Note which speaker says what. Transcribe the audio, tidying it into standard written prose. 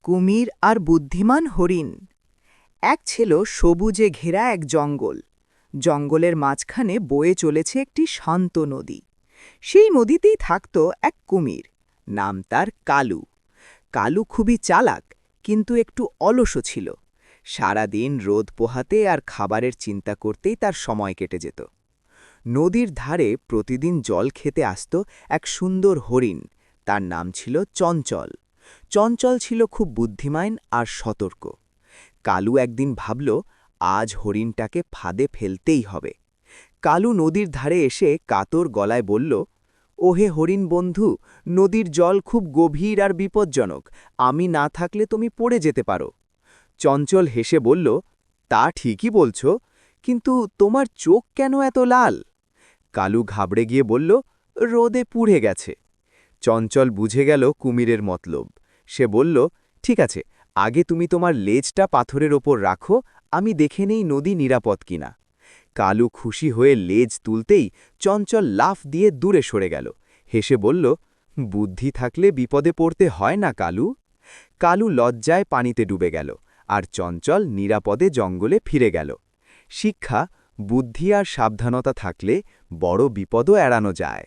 Speaker 1: কুমির আর বুদ্ধিমান হরিণ। এক ছিল সবুজে ঘেরা এক জঙ্গল। জঙ্গলের মাঝখানে বয়ে চলেছে একটি শান্ত নদী। সেই নদীতেই থাকত এক কুমির, নাম তার কালু। কালু খুবই চালাক, কিন্তু একটু অলসও ছিল। সারাদিন রোদ পোহাতে আর খাবারের চিন্তা করতেই তার সময় কেটে যেত। নদীর ধারে প্রতিদিন জল খেতে আসত এক সুন্দর হরিণ। তার নাম ছিল চঞ্চল। চঞ্চল ছিল খুব বুদ্ধিমান আর সতর্ক। কালু একদিন ভাবল, আজ হরিণটাকে ফাঁদে ফেলতেই হবে। কালু নদীর ধারে এসে কাতর গলায় বলল, ওহে হরিণ বন্ধু, নদীর জল খুব গভীর আর বিপজ্জনক। আমি না থাকলে তুমি পড়ে যেতে পারো। চঞ্চল হেসে বলল, তা ঠিকই বলছ, কিন্তু তোমার চোখ কেন এত লাল? কালু ঘাবড়ে গিয়ে বলল, রোদে পুড়ে গেছে। চঞ্চল বুঝে গেল কুমিরের মতলব। সে বলল, ঠিক আছে, আগে তুমি তোমার লেজটা পাথরের ওপর রাখো, আমি দেখে নেই নদী নিরাপদ কিনা। কালু খুশি হয়ে লেজ তুলতেই চঞ্চল লাফ দিয়ে দূরে সরে গেল। হেসে বলল, বুদ্ধি থাকলে বিপদে পড়তে হয় না কালু। কালু লজ্জায় পানিতে ডুবে গেল, আর চঞ্চল নিরাপদে জঙ্গলে ফিরে গেল। শিক্ষা: বুদ্ধি আর সাবধানতা থাকলে বড় বিপদও এড়ানো যায়।